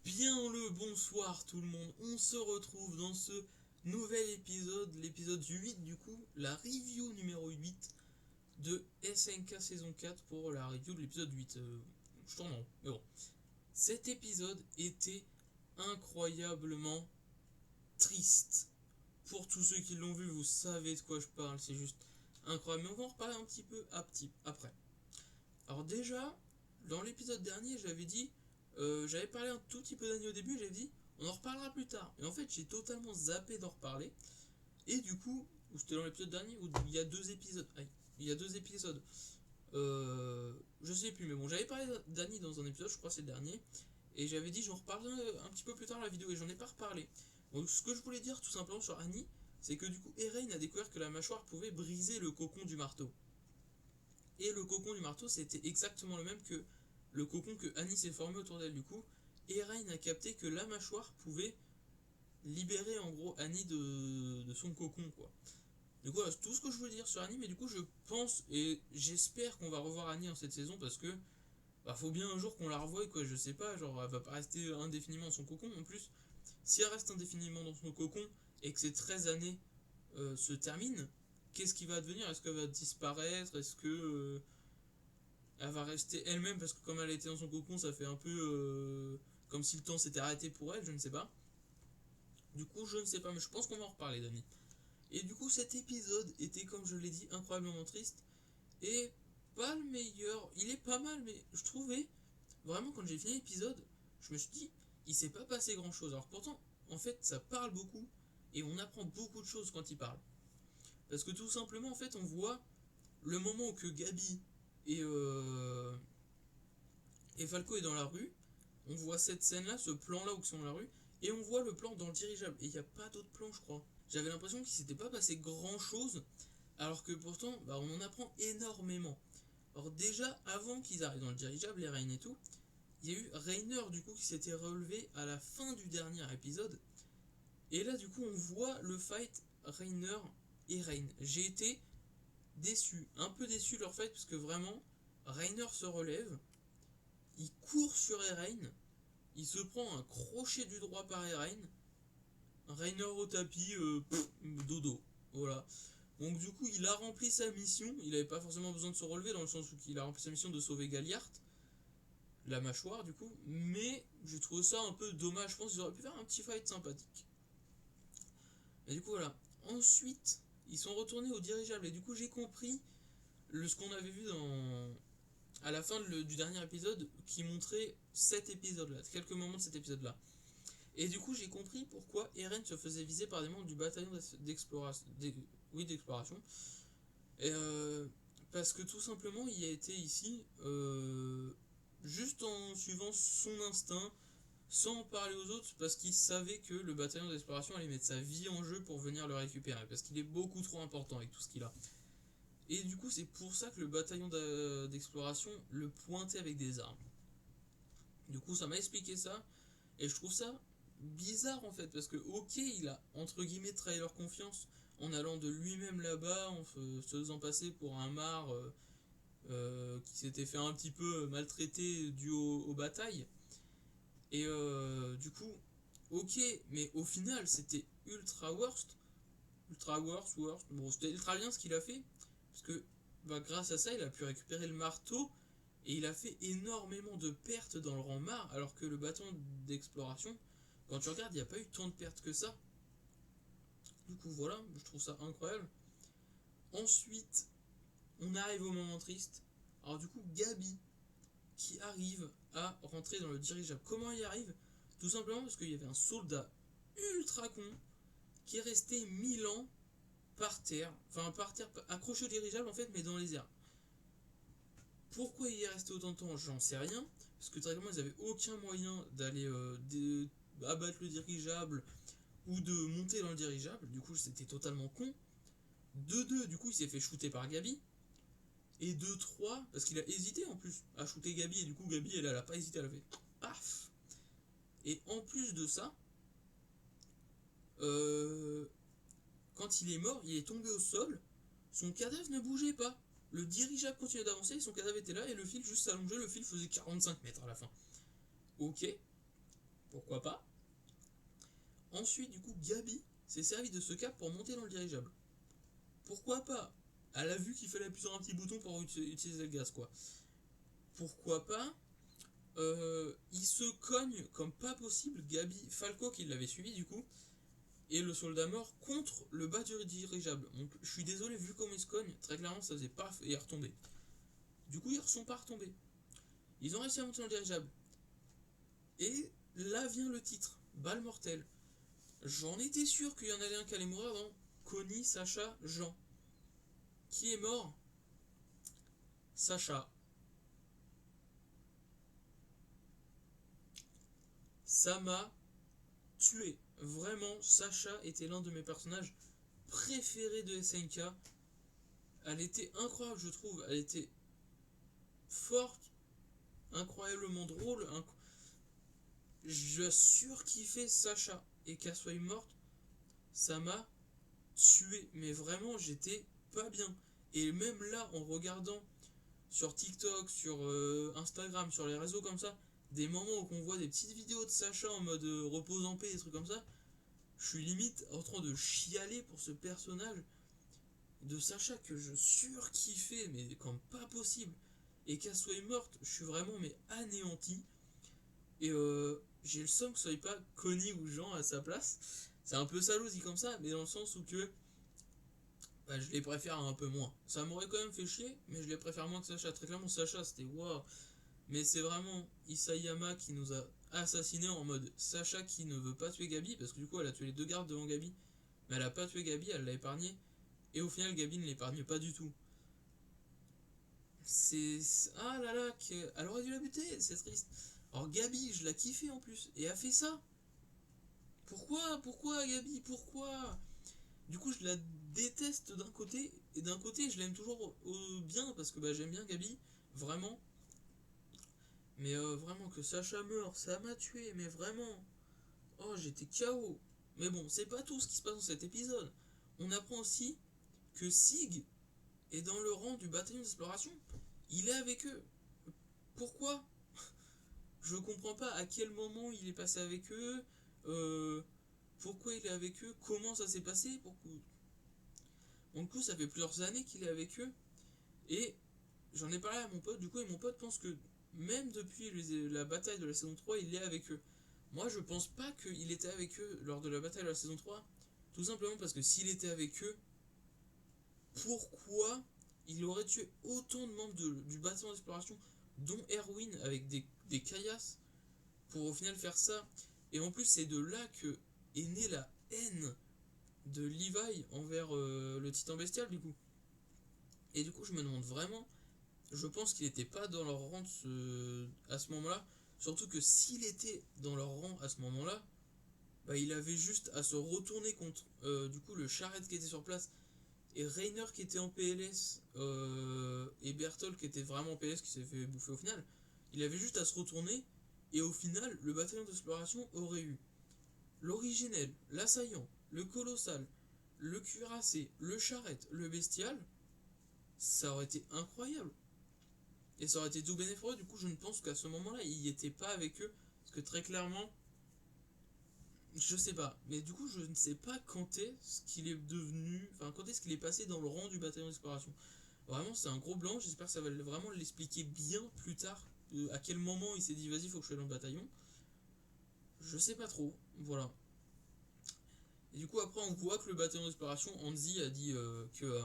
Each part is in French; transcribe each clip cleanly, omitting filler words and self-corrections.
Bien le bonsoir tout le monde, on se retrouve dans ce nouvel épisode, l'épisode 8 du coup, la review numéro 8 de SNK saison 4 pour la review de l'épisode 8. Je tourne en rond, mais bon. Cet épisode était incroyablement triste. Pour tous ceux qui l'ont vu, vous savez de quoi je parle, c'est juste incroyable. Mais on va en reparler un petit peu après. Alors déjà, dans l'épisode dernier, j'avais parlé un tout petit peu d'Annie au début, j'avais dit, on en reparlera plus tard. Et en fait, j'ai totalement zappé d'en reparler. Et du coup, ou c'était dans l'épisode dernier, ou il y a deux épisodes. Aïe, il y a deux épisodes. Je sais plus, mais bon, j'avais parlé d'Annie dans un épisode, je crois que c'est le dernier. Et j'avais dit, j'en reparlerai un petit peu plus tard dans la vidéo, et j'en ai pas reparlé. Donc, ce que je voulais dire tout simplement sur Annie, c'est que du coup, Eren a découvert que la mâchoire pouvait briser le cocon du marteau. Et le cocon du marteau, c'était exactement le même que le cocon que Annie s'est formé autour d'elle. Du coup, Eren a capté que la mâchoire pouvait libérer en gros Annie de son cocon, quoi. Du coup, voilà, c'est tout ce que je voulais dire sur Annie, mais du coup, je pense et j'espère qu'on va revoir Annie en cette saison parce que faut bien un jour qu'on la revoie, quoi. Je sais pas, genre, elle va pas rester indéfiniment dans son cocon. En plus, si elle reste indéfiniment dans son cocon et que ces 13 années se terminent, qu'est-ce qui va advenir? Est-ce qu'elle va disparaître? Est-ce que elle va rester elle-même parce que comme elle était dans son cocon, ça fait un peu comme si le temps s'était arrêté pour elle, je ne sais pas. Du coup, je ne sais pas, mais je pense qu'on va en reparler, Dani. Et du coup, cet épisode était, comme je l'ai dit, incroyablement triste et pas le meilleur. Il est pas mal, mais je trouvais vraiment quand j'ai fini l'épisode, je me suis dit, il s'est pas passé grand-chose. Alors pourtant, en fait, ça parle beaucoup et on apprend beaucoup de choses quand il parle. Parce que tout simplement, en fait, on voit le moment où que Gabi et et Falco est dans la rue, on voit cette scène-là, ce plan-là où ils sont dans la rue, et on voit le plan dans le dirigeable. Et il n'y a pas d'autre plan, je crois. J'avais l'impression qu'il s'était pas passé grand-chose, alors que pourtant, on en apprend énormément. Alors déjà, avant qu'ils arrivent dans le dirigeable, les Rain et tout, il y a eu Rainer du coup qui s'était relevé à la fin du dernier épisode. Et là, du coup, on voit le fight Rainer et Rain. J'ai été déçu, un peu déçu de leur fight, parce que vraiment, Rainer se relève, il court sur Eren, il se prend un crochet du droit par Eren, Rainer au tapis, dodo. Voilà. Donc du coup, il a rempli sa mission. Il n'avait pas forcément besoin de se relever dans le sens où il a rempli sa mission de sauver Galliard, la mâchoire du coup. Mais je trouve ça un peu dommage. Je pense qu'ils auraient pu faire un petit fight sympathique. Et du coup voilà. Ensuite, ils sont retournés au dirigeable et du coup j'ai compris ce qu'on avait vu à la fin du dernier épisode qui montrait cet épisode-là, quelques moments de cet épisode-là. Et du coup, j'ai compris pourquoi Eren se faisait viser par des membres du bataillon d'exploration. Oui, d'exploration. Et parce que tout simplement, il a été ici juste en suivant son instinct, sans en parler aux autres, parce qu'il savait que le bataillon d'exploration allait mettre sa vie en jeu pour venir le récupérer, parce qu'il est beaucoup trop important avec tout ce qu'il a. Et du coup, c'est pour ça que le bataillon d'exploration le pointait avec des armes. Du coup, ça m'a expliqué ça, et je trouve ça bizarre en fait, parce que ok, il a entre guillemets trahi leur confiance en allant de lui-même là-bas, en se faisant passer pour un marre qui s'était fait un petit peu maltraiter dû aux batailles. Et du coup, ok, mais au final, c'était ultra worst. Ultra worst. Bon, c'était ultra bien ce qu'il a fait, parce que grâce à ça, il a pu récupérer le marteau et il a fait énormément de pertes dans le rang marre, alors que le bâton d'exploration, quand tu regardes, il n'y a pas eu tant de pertes que ça. Du coup, voilà, je trouve ça incroyable. Ensuite, on arrive au moment triste. Alors, du coup, Gabi qui arrive à rentrer dans le dirigeable. Comment il y arrive? Tout simplement parce qu'il y avait un soldat ultra con qui est resté 1000 ans par terre, accroché au dirigeable en fait, mais dans les airs. Pourquoi il est resté autant de temps, j'en sais rien, parce que très clairement ils n'avaient aucun moyen d'aller abattre le dirigeable ou de monter dans le dirigeable, du coup c'était totalement con. De 2, du coup il s'est fait shooter par Gabi, et de 3, parce qu'il a hésité en plus à shooter Gabi, et du coup Gabi elle a pas hésité, elle a fait paf. Et en plus de ça, euh, quand il est mort, il est tombé au sol, son cadavre ne bougeait pas. Le dirigeable continuait d'avancer, son cadavre était là, et le fil juste s'allongeait, le fil faisait 45 mètres à la fin. Ok. pourquoi pas. Ensuite, du coup, Gabi s'est servi de ce câble pour monter dans le dirigeable. Pourquoi pas? Elle a vu qu'il fallait appuyer sur un petit bouton pour utiliser le gaz, quoi. Pourquoi pas? Il se cogne comme pas possible, Gabi, Falco qui l'avait suivi du coup, et le soldat mort contre le bas du dirigeable. Donc je suis désolé, vu comme il se cogne, très clairement ça faisait paf et il est retombé. Du coup ils ne sont pas retombés. Ils ont réussi à monter dans le dirigeable. Et là vient le titre, balle mortelle. J'en étais sûr qu'il y en avait un qui allait mourir avant. Connie, Sacha, Jean. Qui est mort? Sacha. Ça m'a tué. Vraiment, Sacha était l'un de mes personnages préférés de SNK. Elle était incroyable, je trouve. Elle était forte, incroyablement drôle. Je surkiffais Sacha. Et qu'elle soit morte, ça m'a tué. Mais vraiment, j'étais pas bien. Et même là, en regardant sur TikTok, sur Instagram, sur les réseaux comme ça, des moments où on voit des petites vidéos de Sacha en mode repose en paix, des trucs comme ça, je suis limite en train de chialer pour ce personnage de Sacha que je surkiffais, mais comme pas possible. Et qu'elle soit morte, je suis vraiment mais anéanti. Et j'ai le seum que ce soit pas Connie ou Jean à sa place. C'est un peu salaud dit comme ça, mais dans le sens où que bah, je les préfère un peu moins. Ça m'aurait quand même fait chier, mais je les préfère moins que Sacha. Très clairement, Sacha c'était waouh. Mais c'est vraiment Isayama qui nous a assassinés en mode Sacha qui ne veut pas tuer Gabi, parce que du coup elle a tué les deux gardes devant Gabi, mais elle a pas tué Gabi, elle l'a épargné. Et au final, Gabi ne l'épargne pas du tout. C'est. Ah là là, elle aurait dû la buter, c'est triste. Alors Gabi, je la kiffais en plus, et a fait ça. Pourquoi Gabi? Pourquoi? Du coup, je la déteste d'un côté, et d'un côté, je l'aime toujours bien, parce que bah, j'aime bien Gabi, vraiment. Mais vraiment, que Sacha meurt, ça m'a tué, mais vraiment. Oh, j'étais KO. Mais bon, c'est pas tout ce qui se passe dans cet épisode. On apprend aussi que Sig est dans le rang du bataillon d'exploration. Il est avec eux. Pourquoi? Je comprends pas à quel moment il est passé avec eux. Pourquoi il est avec eux? Comment ça s'est passé? Pourquoi... Bon, du coup, ça fait plusieurs années qu'il est avec eux. Et j'en ai parlé à mon pote, du coup, et mon pote pense que même depuis la bataille de la saison 3, il est avec eux. Moi, je pense pas qu'il était avec eux lors de la bataille de la saison 3. Tout simplement parce que s'il était avec eux, pourquoi il aurait tué autant de membres du bataillon d'exploration, dont Erwin avec des caillasses, pour au final faire ça? Et en plus, c'est de là que est née la haine de Levi envers le titan bestial, du coup. Et du coup, je me demande vraiment, je pense qu'il n'était pas dans leur rang à ce moment-là. Surtout que s'il était dans leur rang à ce moment-là, bah, il avait juste à se retourner contre du coup le charrette qui était sur place et Rainer qui était en PLS et Berthold qui était vraiment en PLS qui s'est fait bouffer au final. Il avait juste à se retourner et au final le bataillon d'exploration aurait eu l'originel, l'assaillant, le colossal, le cuirassé, le charrette, le bestial. Ça aurait été incroyable. Et ça aurait été tout bénéfique. Du coup, je ne pense qu'à ce moment-là, il n'y était pas avec eux. Parce que très clairement, je sais pas. Mais du coup, je ne sais pas quand est-ce qu'il est devenu. Enfin, quand est-ce qu'il est passé dans le rang du bataillon d'exploration. Vraiment, c'est un gros blanc. J'espère que ça va vraiment l'expliquer bien plus tard. À quel moment il s'est dit, vas-y, faut que je sois dans le bataillon. Je sais pas trop. Voilà. Et du coup, après, on voit que le bataillon d'exploration, Hanzi a dit que.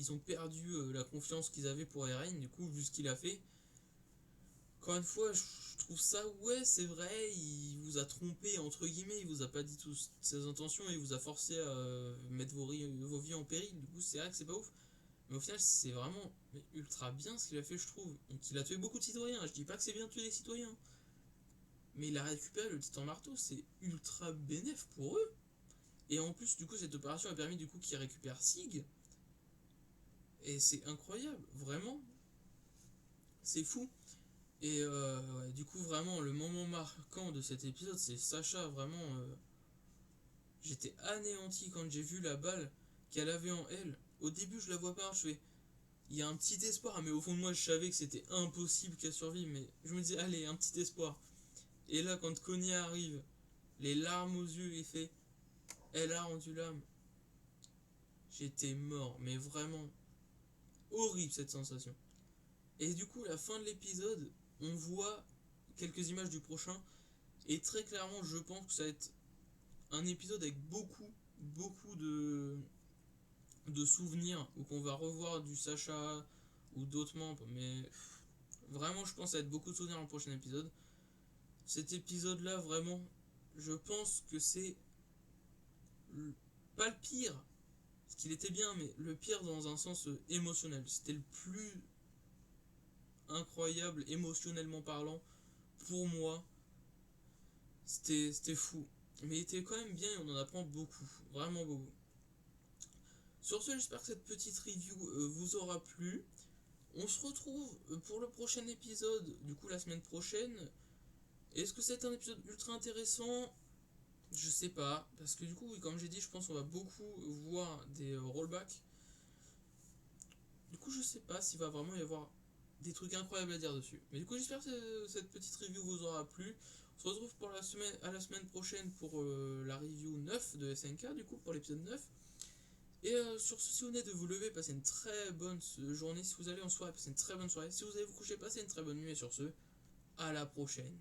Ils ont perdu la confiance qu'ils avaient pour Eren, du coup, vu ce qu'il a fait. Encore une fois, je trouve ça, ouais, c'est vrai, il vous a trompé, entre guillemets, il vous a pas dit toutes ses intentions, il vous a forcé à mettre vos vies en péril, du coup, c'est vrai que c'est pas ouf. Mais au final, c'est vraiment ultra bien ce qu'il a fait, je trouve. Donc, il a tué beaucoup de citoyens, je dis pas que c'est bien de tuer les citoyens. Mais il a récupéré le titan marteau, c'est ultra bénéf pour eux. Et en plus, du coup, cette opération a permis du coup qu'il récupère Sig. Et c'est incroyable, vraiment. C'est fou. Et ouais, du coup, vraiment, le moment marquant de cet épisode, c'est Sacha, vraiment. J'étais anéanti quand j'ai vu la balle qu'elle avait en elle. Au début, je la vois pas, je fais. Il y a un petit espoir, mais au fond de moi, je savais que c'était impossible qu'elle survive. Mais je me disais, allez, un petit espoir. Et là, quand Connie arrive, les larmes aux yeux, il fait elle a rendu l'âme. J'étais mort, mais vraiment horrible cette sensation. Et du coup, la fin de l'épisode, on voit quelques images du prochain. Et très clairement, je pense que ça va être un épisode avec beaucoup de souvenirs. Où qu'on va revoir du Sacha ou d'autres membres. Mais vraiment, je pense que ça va être beaucoup de souvenirs dans le prochain épisode. Cet épisode-là, vraiment, je pense que c'est pas le pire. Parce qu'il était bien, mais le pire dans un sens émotionnel. C'était le plus incroyable émotionnellement parlant pour moi. C'était fou. Mais il était quand même bien et on en apprend beaucoup. Vraiment beaucoup. Sur ce, j'espère que cette petite review vous aura plu. On se retrouve pour le prochain épisode, du coup la semaine prochaine. Est-ce que c'est un épisode ultra intéressant? Je sais pas. Parce que du coup, oui, comme j'ai dit, je pense qu'on va beaucoup voir des rollbacks. Du coup, je sais pas s'il va vraiment y avoir des trucs incroyables à dire dessus. Mais du coup, j'espère que cette petite review vous aura plu. On se retrouve pour la semaine prochaine pour la review 9 de SNK, du coup, pour l'épisode 9. Et sur ce, si vous venez de vous lever, passez une très bonne journée. Si vous allez en soirée, passez une très bonne soirée. Si vous allez vous coucher, passez une très bonne nuit. Et sur ce, à la prochaine.